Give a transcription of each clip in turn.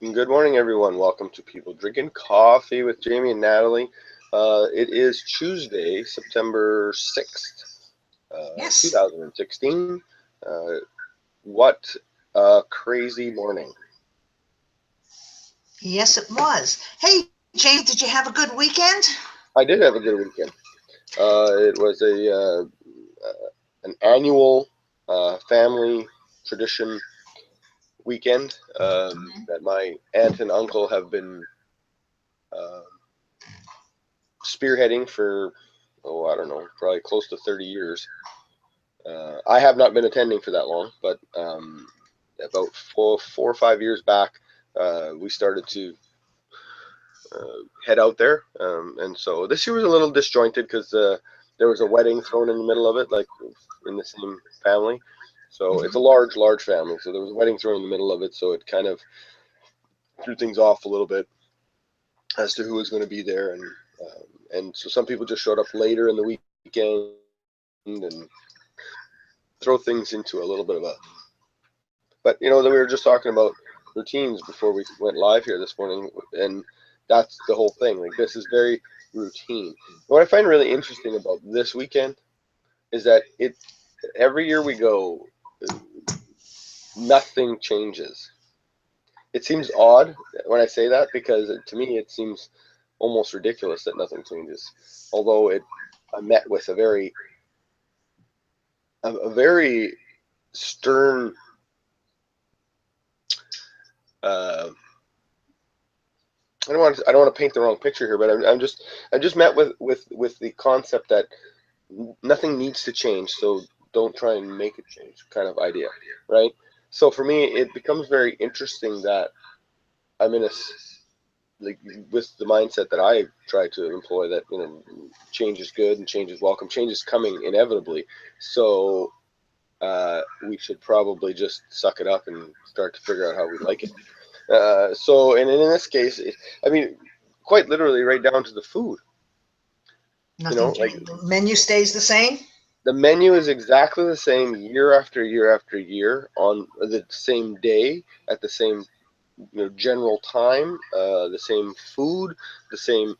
Good morning, everyone. Welcome to People Drinking Coffee with Jamie and Natalie. It is Tuesday, September 6th, Yes. 2016. Uh, what a crazy morning. Yes, it was. Hey, Jamie, did you have a good weekend? I did have a good weekend. It was an annual family tradition weekend that my aunt and uncle have been uh, spearheading for, oh, I don't know, probably close to 30 years. I have not been attending for that long, but about four or 5 years back, we started to head out there. And so this year was a little disjointed because there was a wedding thrown in the middle of it, like in the same family. So it's a Hmm. large family. So there was a wedding thrown in the middle of it. So it kind of threw things off a little bit as to who was going to be there. And so some people just showed up later in the weekend and throw things into a little bit of a. But we were just talking about routines before we went live here this morning, and that's the whole thing. Like this is very routine. What I find really interesting about this weekend is that it every year we go, nothing changes. It seems odd when I say that because to me it seems almost ridiculous that nothing changes. Although I met with a very stern. Uh, I don't want to paint the wrong picture here, but I'm just met with the concept that nothing needs to change, so don't try and make it change kind of idea, right? So for me, it becomes very interesting that I'm in like with the mindset that I try to employ that change is good and change is welcome, change is coming inevitably, so we should probably just suck it up and start to figure out how we like it. So, and in this case, I mean, quite literally, right down to the food. Like The menu stays the same? the menu is exactly the same year after year after year on the same day at the same general time, the same food, the same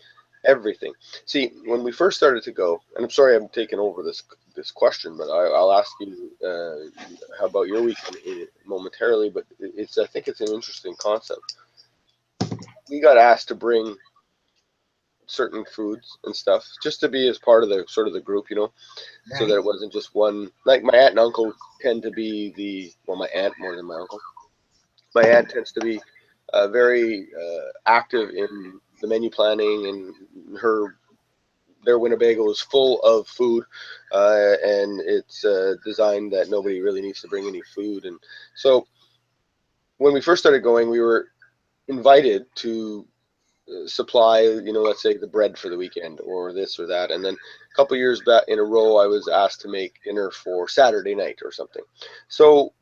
everything. See, when we first started to go, and I'm sorry I'm taking over this question, but I'll ask you how about your weekend momentarily. But it's I think it's an interesting concept. We got asked to bring certain foods and stuff just to be as part of the sort of the group, so that Right. it wasn't just one. Like my aunt and uncle tend to be my aunt more than my uncle. My aunt tends to be very active in the menu planning, and their Winnebago is full of food, and it's designed that nobody really needs to bring any food. And so when we first started going, we were invited to supply, let's say the bread for the weekend or this or that. And then a couple years back in a row, I was asked to make dinner for Saturday night or something. So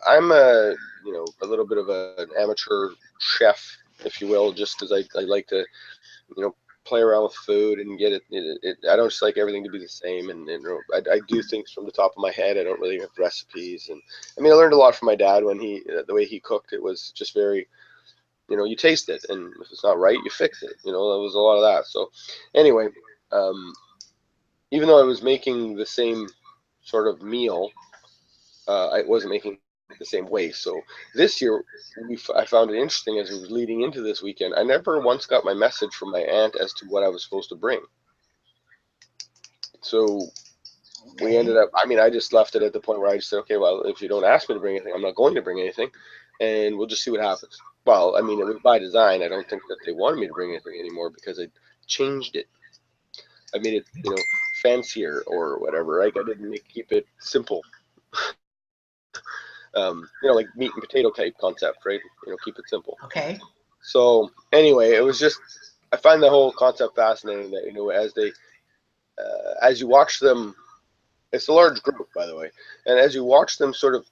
I'm a little bit of an amateur chef, if you will, just because I like to, you know, play around with food and get I don't just like everything to be the same. And I do things from the top of my head. I don't really have recipes. And I mean, I learned a lot from my dad when the way he cooked, it was just very, you taste it, and if it's not right, you fix it. There was a lot of that. So, anyway, um, even though I was making the same sort of meal, I wasn't making it the same way. So this year, I found it interesting as we were leading into this weekend. I never once got my message from my aunt as to what I was supposed to bring. So we ended Okay. up. I mean, I just left it at the point where I just said, okay, well, if you don't ask me to bring anything, I'm not going to bring anything, and we'll just see what happens. Well, I mean, it was by design. I don't think that they wanted me to bring anything anymore because I changed it. I made it, fancier or whatever. Right? I didn't keep it simple. Like meat and potato type concept, right? Keep it simple. Okay. So anyway, it was just I find the whole concept fascinating that as you watch them. It's a large group, by the way, and as you watch them sort of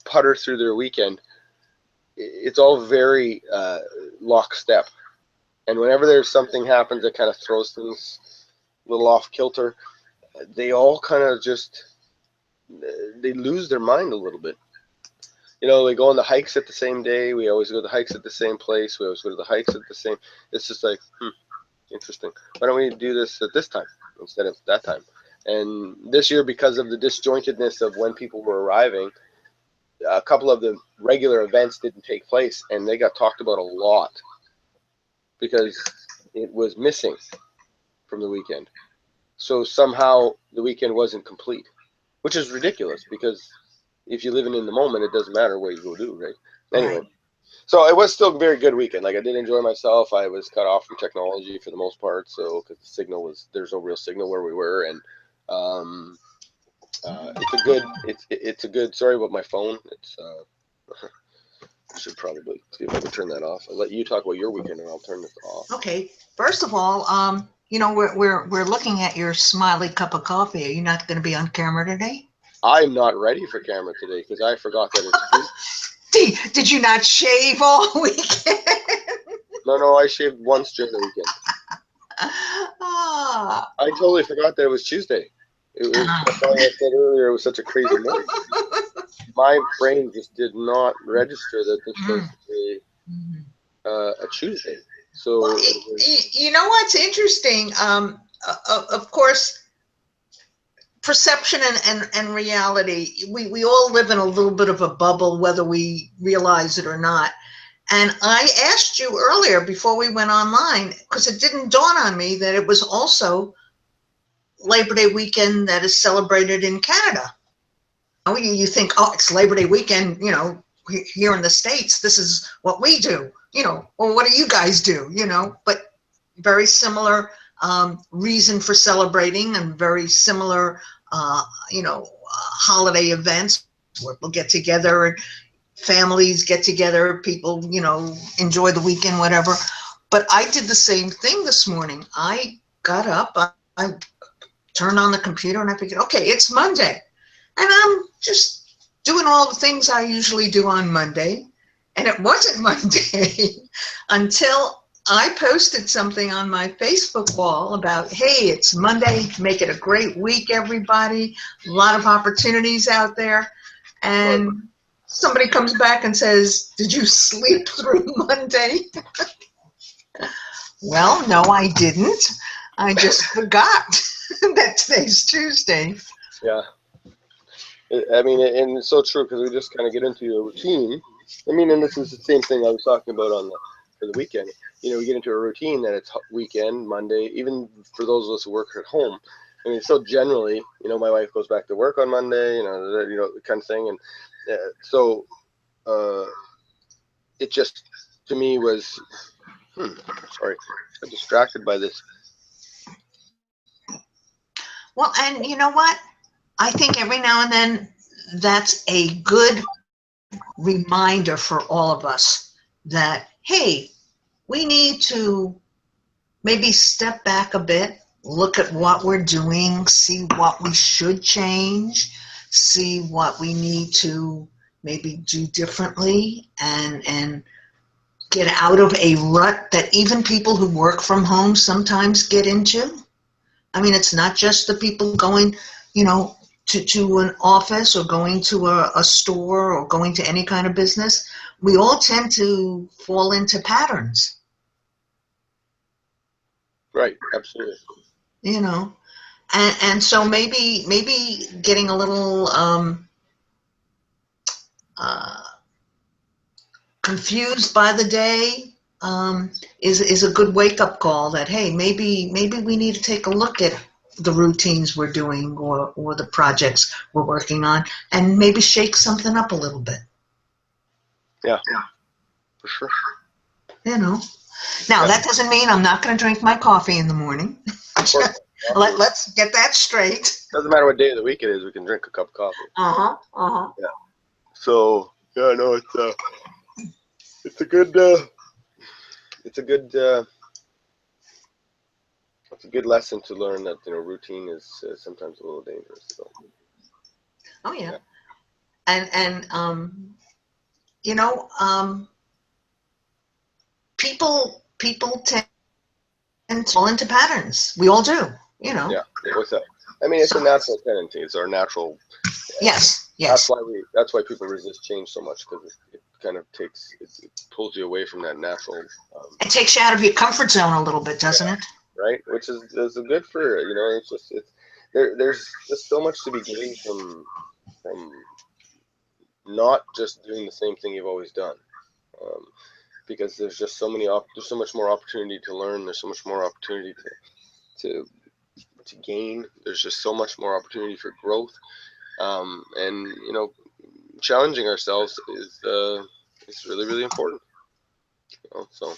putter through their weekend, it's all very lockstep. And whenever there's something happens that kind of throws things a little off kilter, they all kind of just they lose their mind a little bit. You know, we go on the hikes at the same day. We always go to the hikes at the same place. We always go to the hikes at the same. It's just like, interesting. Why don't we do this at this time instead of that time? And this year, because of the disjointedness of when people were arriving, a couple of the regular events didn't take place, and they got talked about a lot because it was missing from the weekend. So somehow the weekend wasn't complete, which is ridiculous because if you're living in the moment, it doesn't matter what you go do, right? Anyway, Right. so it was still a very good weekend. Like I did enjoy myself. I was cut off from technology for the most part, so because the signal was there's no real signal where we were, and um, it's a good. Sorry about my phone. It's I should probably see if I can turn that off. I'll let you talk about your weekend, and I'll turn this off. Okay. First of all, we're looking at your smiley cup of coffee. Are you not going to be on camera today? I'm not ready for camera today because I forgot that it's Tuesday. Did you not shave all weekend? No, I shaved once during the weekend. Ah. I totally forgot that it was Tuesday. It was, that's why I said earlier it was such a crazy morning. My brain just did not register that this was a Tuesday. So, Well, you know what's interesting? Of course, perception and reality, we all live in a little bit of a bubble, whether we realize it or not. And I asked you earlier before we went online, because it didn't dawn on me that it was also Labor Day weekend that is celebrated in Canada. You think, oh, it's Labor Day weekend, here in the States, this is what we do, or what do you guys do, but very similar reason for celebrating and very similar, holiday events where we'll get together and families get together, people, enjoy the weekend, whatever. But I did the same thing this morning. I got up, I turned on the computer and I figured, okay, it's Monday. And I'm just doing all the things I usually do on Monday. And it wasn't Monday until I posted something on my Facebook wall about, hey, it's Monday. Make it a great week, everybody. A lot of opportunities out there. And somebody comes back and says, did you sleep through Monday? Well, no, I didn't. I just forgot that today's Tuesday. yeah. I mean, and it's so true because we just kind of get into a routine. I mean, and this is the same thing I was talking about for the weekend. We get into a routine that it's weekend, Monday, even for those of us who work at home. I mean, so generally, my wife goes back to work on Monday, the kind of thing. And so it just, to me, was, sorry, I'm distracted by this. Well, and you know what? I think every now and then that's a good reminder for all of us that, hey, we need to maybe step back a bit, look at what we're doing, see what we should change, see what we need to maybe do differently, and get out of a rut that even people who work from home sometimes get into. I mean, it's not just the people going, to an office or going to a store or going to any kind of business. We all tend to fall into patterns. Right, absolutely. And so maybe getting a little confused by the day is a good wake up call that, hey, maybe we need to take a look at the routines we're doing or the projects we're working on and maybe shake something up a little bit. Yeah, for sure. Now that doesn't mean I'm not going to drink my coffee in the morning. Let's get that straight. Doesn't matter what day of the week it is, we can drink a cup of coffee. Yeah. So yeah, no, it's a good lesson to learn that routine is sometimes a little dangerous. So. Oh yeah. Yeah. And people tend to fall into patterns. We all do. Yeah. What's up? I mean, it's a natural tendency. It's our natural. Yes. Yes. That's why people resist change so much, because it kind of it pulls you away from that natural. It takes you out of your comfort zone a little bit, doesn't Yeah, it? right. Which is good for, it's just there's just so much to be gained from not just doing the same thing you've always done. Um, because there's so much more opportunity to learn. There's so much more opportunity to to gain. There's just so much more opportunity for growth. And challenging ourselves is really really important. So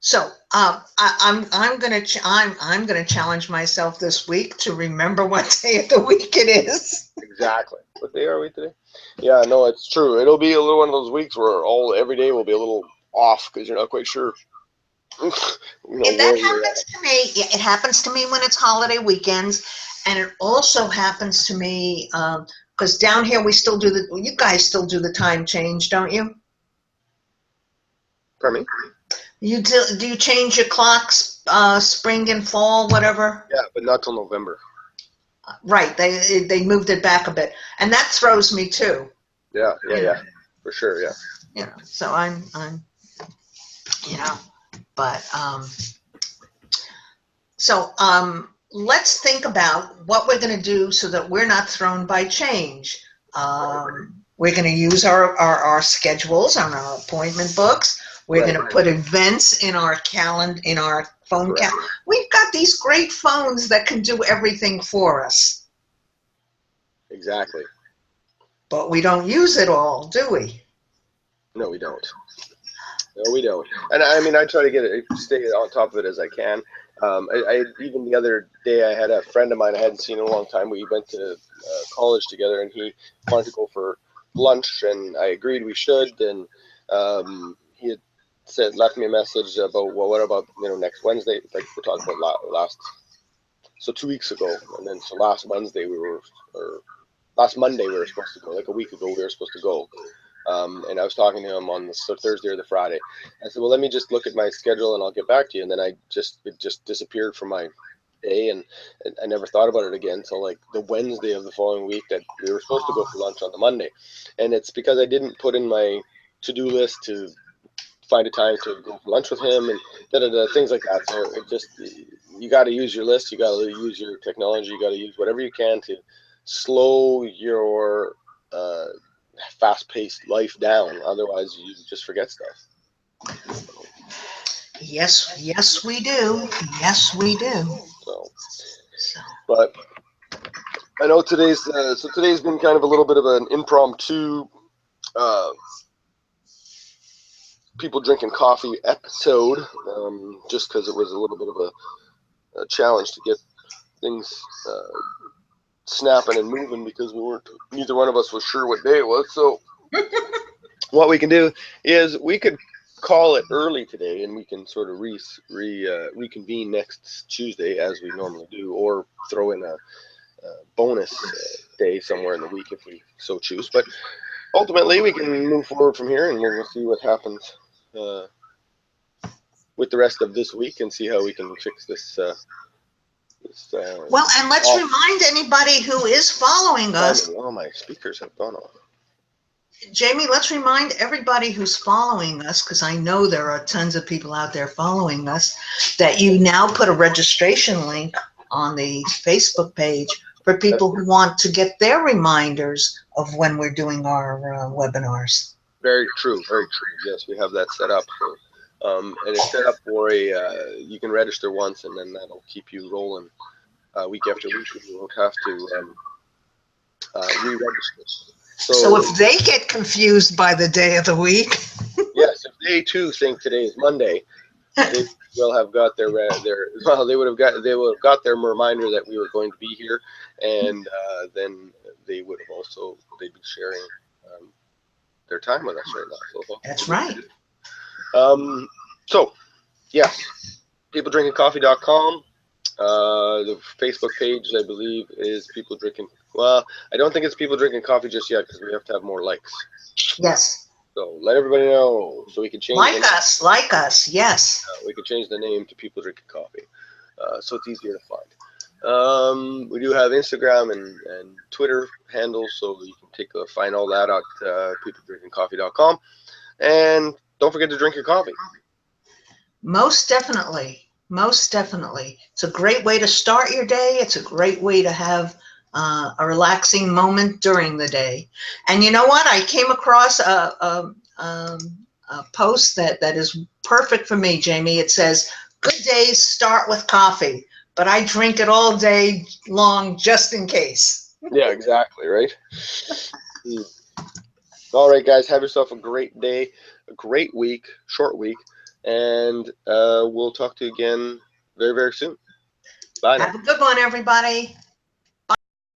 So I'm gonna challenge myself this week to remember what day of the week it is. exactly. What day are we today? Yeah, no, it's true. It'll be a little one of those weeks where every day will be a little off because you're not quite sure, And that where you're at. happens to me. Yeah, it happens to me when it's holiday weekends, and it also happens to me because down here we still do the. You guys still do the time change, don't you? Pardon me? You do you change your clocks spring and fall, whatever? Yeah, but not till November. Right. They moved it back a bit, and that throws me too. Yeah, yeah, You know. yeah, for sure. Yeah. So I'm you know, but let's think about what we're going to do so that we're not thrown by change. We're going to use our schedules on our appointment books. We're Right. going to put events in our in our phone Correct. calendar. We've got these great phones that can do everything for us, Exactly. but we don't use it all, do we? No, we don't. No, we don't. And I mean, I try to stay on top of it as I can. Even the other day, I had a friend of mine I hadn't seen in a long time. We went to college together, and he wanted to go for lunch, and I agreed we should. And he had left me a message about, well, what about next Wednesday? Like we're talking about last, so 2 weeks ago, and then so last Wednesday or last Monday we were supposed to go. Like a week ago, we were supposed to go. And I was talking to him on the Thursday or the Friday. I said, well, let me just look at my schedule and I'll get back to you. And then it just disappeared from my day, and I never thought about it again until like the Wednesday of the following week that we were supposed to go for lunch on the Monday. And it's because I didn't put in my to-do list to find a time to go for lunch with him and things like that. So it just, you got to use your list. You got to use your technology. You got to use whatever you can to slow your fast-paced life down. Otherwise, you just forget stuff. Yes, we do. Yes, we do. So, So, but I know today's been kind of a little bit of an impromptu uh, people drinking coffee episode, just because it was a little bit of a challenge to get things snapping and moving because neither one of us was sure what day it was. So what we can do is we could call it early today, and we can sort of reconvene next Tuesday as we normally do, or throw in a bonus day somewhere in the week if we so choose. But ultimately, we can move forward from here, and we'll see what happens with the rest of this week, and see how we can fix this. well, and let's Off remind anybody who is following us, timing. Oh, my speakers have gone off. Jamie, let's remind everybody who's following us, because I know there are tons of people out there following us, that you now put a registration link on the Facebook page for people who want to get their reminders of when we're doing our webinars. Very true, very true. Yes, we have that set up. So, and it's set up for you can register once, and then that'll keep you rolling week after week. You won't have to re-register. So if they get confused by the day of the week, yes, if they too think today is Monday, they will have got they would have got their reminder that we were going to be here, and then they'd be sharing their time with us right now. So that's right. So yes, peopledrinkingcoffee.com. The Facebook page, I believe, is People Drinking. Well, I don't think it's People Drinking Coffee just yet because we have to have more likes. Yes. So let everybody know so we can change. Like us. Yes. We can change the name to People Drinking Coffee, so it's easier to find. We do have Instagram and Twitter handles, so you can find all that at peopledrinkingcoffee.com. And don't forget to drink your coffee. Most definitely. Most definitely. It's a great way to start your day. It's a great way to have a relaxing moment during the day. And you know what? I came across a post that is perfect for me, Jamie. It says, "Good days start with coffee, but I drink it all day long just in case." Yeah, exactly, right? All right, guys, have yourself a great day, a great week, short week, and we'll talk to you again very, very soon. Bye now. Have a good one, everybody.